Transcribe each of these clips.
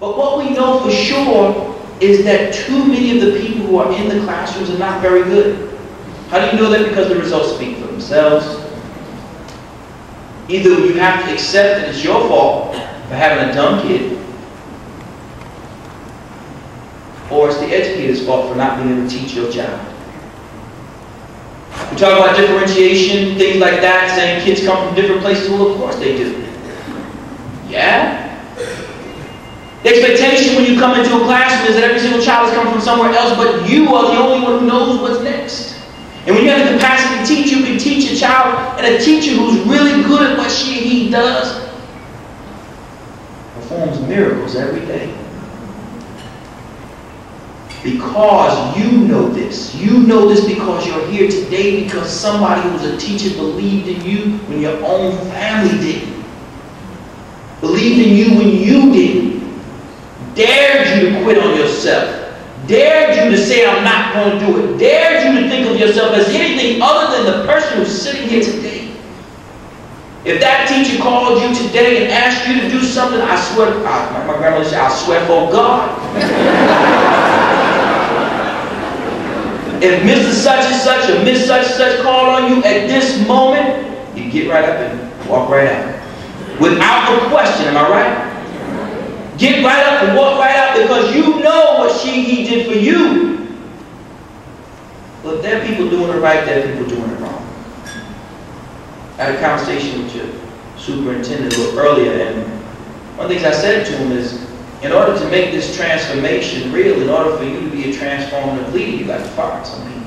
But what we know for sure is that too many of the people who are in the classrooms are not very good. How do you know that? Because the results speak for themselves. Either you have to accept that it's your fault for having a dumb kid, or it's the educator's fault for not being able to teach your child. We talk about differentiation, things like that, saying kids come from different places. Well, of course they do. Yeah? The expectation when you come into a classroom is that every single child has come from somewhere else, but you are the only one who knows what's next. And when you have the capacity to teach, you can teach a child, and a teacher who's really good at what she or he does performs miracles every day. Because you know this. You know this because you're here today, because somebody who was a teacher believed in you when your own family didn't. Believed in you when you didn't. Dared you to quit on yourself. Dared you to say, I'm not going to do it. Dared you to think of yourself as anything other than the person who's sitting here today. If that teacher called you today and asked you to do something, I swear, my grandmother said, I swear for God. If Mr. Such and Such or Miss Such and Such called on you at this moment, you get right up and walk right out. Without a question, am I right? Get right up and walk right out, because you know what he did for you. But if there are people doing it right, there are people doing it wrong. I had a conversation with your superintendent a little earlier, and one of the things I said to him is, in order to make this transformation real, in order for you to be a transformative leader, you got to fire some people.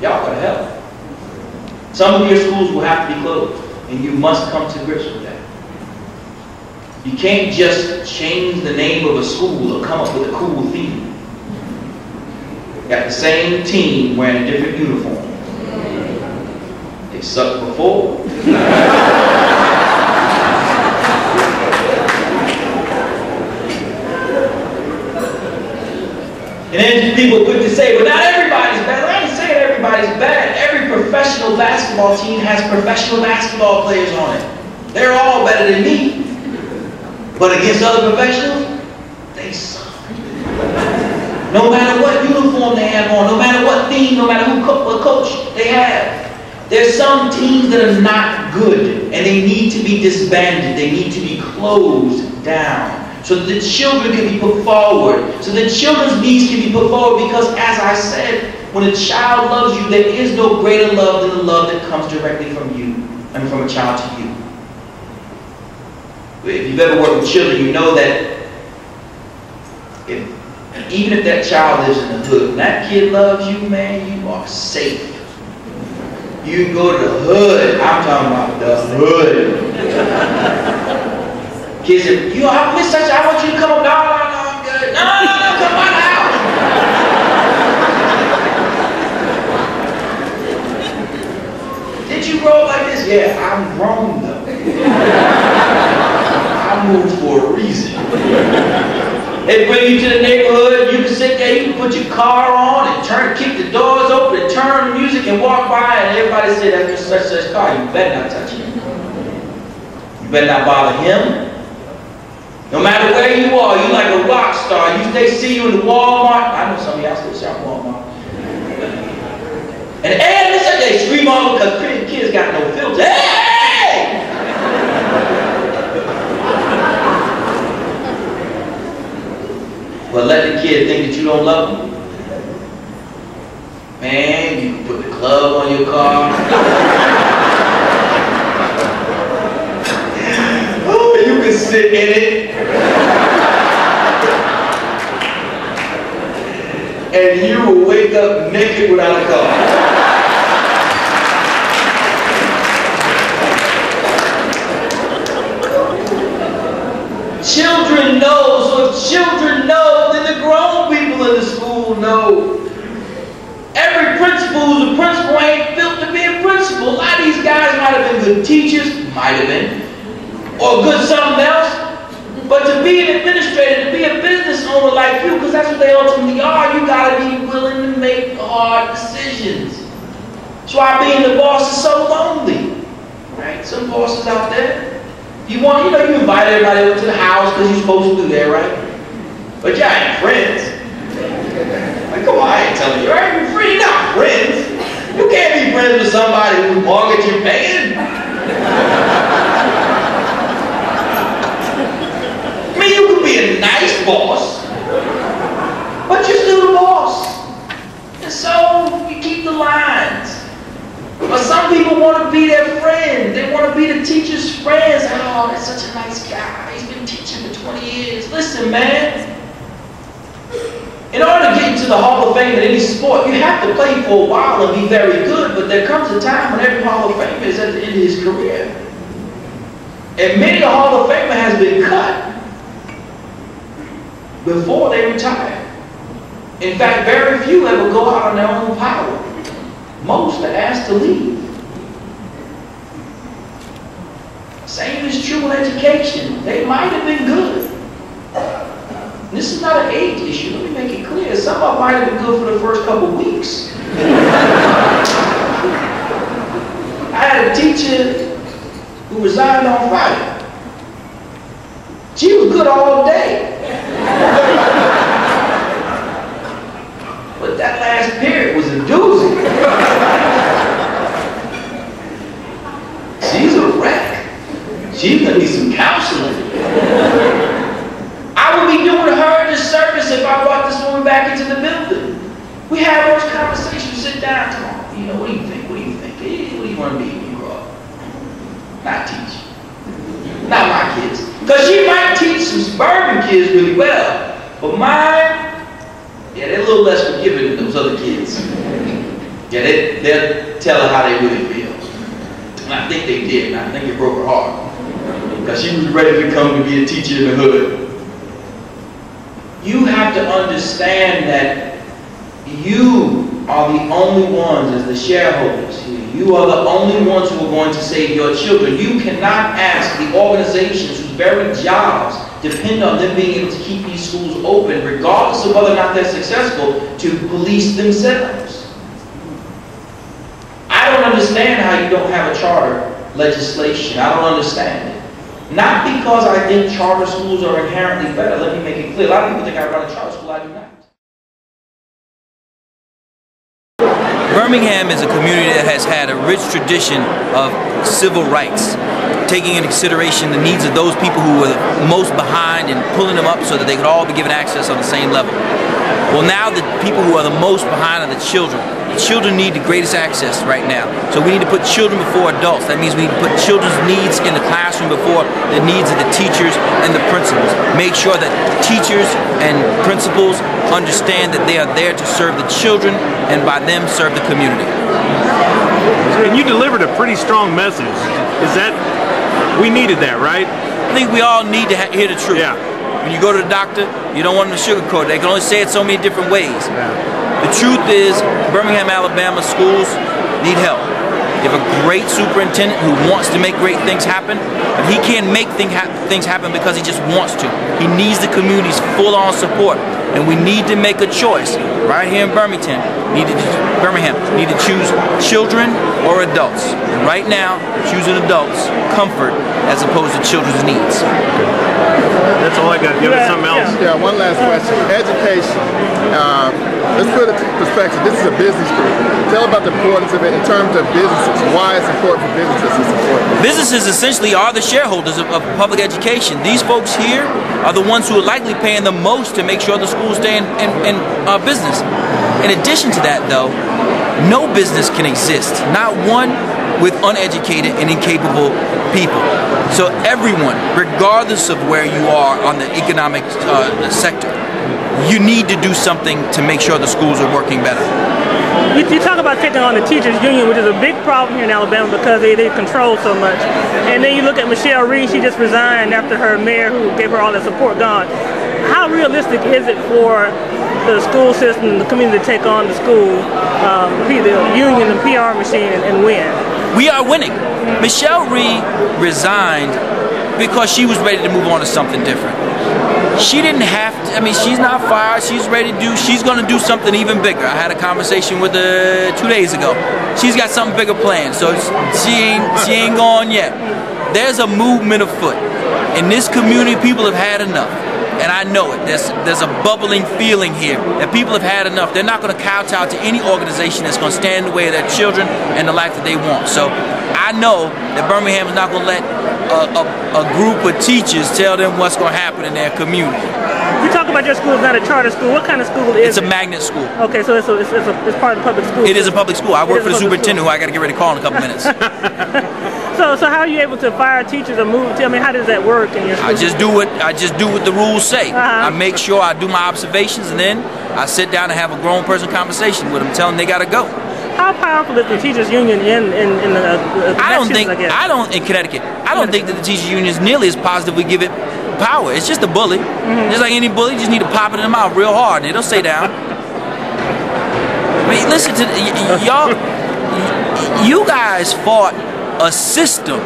Y'all got to help. Some of your schools will have to be closed, and you must come to grips with that. You can't just change the name of a school or come up with a cool theme. You got the same team wearing a different uniform. They sucked before. And then people are quick to say, well, not everybody's bad. I ain't saying everybody's bad. Every professional basketball team has professional basketball players on it. They're all better than me. But against other professionals, they suck. No matter what uniform they have on, no matter what theme, no matter what coach they have. There's some teams that are not good, and they need to be disbanded. They need to be closed down, so that the children can be put forward, so that children's needs can be put forward, because as I said, when a child loves you, there is no greater love than the love that comes directly from you, and from a child to you. If you've ever worked with children, you know that even if that child lives in the hood, when that kid loves you, man, you are safe. You can go to the hood. I'm talking about the hood. Kids say, you know, I miss such, I want you to come up. No, I'm good. No, come on out. Did you grow up like this? Yeah, I'm grown though. I moved for a reason. They bring you to the neighborhood, you can sit there, you can put your car on and kick the doors open and turn the music and walk by, and everybody say, that's such car. You better not touch him. You better not bother him. No matter where you are, you like a rock star. They see you in the Walmart. I know some of y'all still shop Walmart. And they scream on because kids got no filter. Hey! But let the kid think that you don't love him. Man, you can put the club on your car. Oh, you can sit in it. And you will wake up naked without a car. Children know, so if children know, then the grown people in the school know. Every principal who's a principal ain't built to be a principal. A lot of these guys might have been good teachers, might have been, or good something else. But to be an administrator, to be a business owner like you, because that's what they ultimately are, you got to be willing to make hard decisions. That's why being the boss is so lonely. Right? Some bosses out there, You invite everybody over to the house because you're supposed to do that, right? But y'all ain't friends. Like, come on, I ain't telling you, right? You're free, you're not friends. You can't be friends with somebody whose mortgage you're paying. I mean, you could be a nice boss, but you're still the boss. And so, we keep the lines. But some people want to be their friend. They want to be the teacher's friends. Oh, that's such a nice guy. He's been teaching for 20 years. Listen, man. In order to get into the Hall of Fame in any sport, you have to play for a while and be very good. But there comes a time when every Hall of Famer is at the end of his career. And many a Hall of Famer has been cut before they retire. In fact, very few ever go out on their own power. Most are asked to leave. Same is true in education. They might have been good. This is not an age issue. Let me make it clear. Some of them might have been good for the first couple of weeks. I had a teacher who resigned on Friday. She was good all day. But that last period was a doozy. She's a wreck. She's going to need some counseling. I would be doing her a disservice if I brought this woman back into the building. We have those conversations. Sit down tomorrow. What do you think? What do you think? What do you want to be when you grow up? Not teach. Not my kids. Because she might teach some suburban kids really well. But mine, yeah, they're a little less forgiving than those other kids. Yeah, they'll tell her how they really feel. And I think they did, and I think it broke her heart. Because she was ready to come to be a teacher in the hood. You have to understand that you are the only ones, as the shareholders here, you are the only ones who are going to save your children. You cannot ask the organizations whose very jobs depend on them being able to keep these schools open, regardless of whether or not they're successful, to police themselves. I don't understand how you don't have a charter legislation. I don't understand it. Not because I think charter schools are inherently better. Let me make it clear. A lot of people think I run a charter school. I do not. Birmingham is a community that has had a rich tradition of civil rights, taking into consideration the needs of those people who were the most behind and pulling them up so that they could all be given access on the same level. Well, now the people who are the most behind are the children. The children need the greatest access right now. So we need to put children before adults. That means we need to put children's needs in the classroom before the needs of the teachers and the principals. Make sure that teachers and principals understand that they are there to serve the children and by them serve the community. And you delivered a pretty strong message. We needed that, right? I think we all need to hear the truth. Yeah. When you go to the doctor, you don't want them to sugarcoat it. They can only say it so many different ways. Yeah. The truth is, Birmingham, Alabama schools need help. You have a great superintendent who wants to make great things happen, but he can't make things happen because he just wants to. He needs the community's full-on support, and we need to make a choice right here in Birmingham. Need to choose children or adults. And right now, choosing adults, comfort, as opposed to children's needs. That's all I got. Give us something else. Yeah, one last question. Education. Let's put it in perspective. This is a business group. Tell about the importance of it in terms of businesses. Why it's important for businesses to support it. Businesses essentially are the shareholders of public education. These folks here are the ones who are likely paying the most to make sure the schools stay in business. In addition to that, though, no business can exist, not one, with uneducated and incapable people. So everyone, regardless of where you are on the economic sector, you need to do something to make sure the schools are working better. You talk about taking on the teachers union, which is a big problem here in Alabama because they control so much. And then you look at Michelle Reed, she just resigned after her mayor who gave her all that support gone. How realistic is it for the school system, the community to take on the school, the union, the PR machine, and win? We are winning. Michelle Reed resigned because she was ready to move on to something different. She didn't have to, I mean, she's not fired, she's ready to she's going to do something even bigger. I had a conversation with her 2 days ago. She's got something bigger planned, so she ain't gone yet. there's a movement afoot. In this community, people have had enough. And I know it. There's a bubbling feeling here that people have had enough. They're not going to kowtow to any organization that's going to stand in the way of their children and the life that they want. So I know that Birmingham is not going to let a group of teachers tell them what's going to happen in their community. You talk about your school is not a charter school. What kind of school is it? It's a magnet school. Okay, so it's part of the public school. It is a public school. I work for the superintendent, who I got to get ready to call in a couple minutes. So how are you able to fire teachers or move? Tell me, how does that work in your school? I just do what the rules say. I make sure I do my observations, and then I sit down and have a grown person conversation with them, tell them they got to go. How powerful is the teachers union in the in Connecticut. I don't think that the teachers union is nearly as positive. We give it power. It's just a bully. Just like any bully, you just need to pop it in the mouth real hard, and it'll stay down. I mean, listen to y'all. You guys fought a system,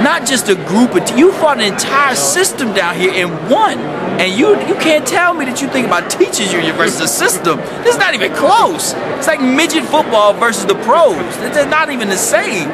not just a group of. You fought an entire system down here and won. And you can't tell me that you think about teachers union versus a system. It's not even close. It's like midget football versus the pros. They're not even the same.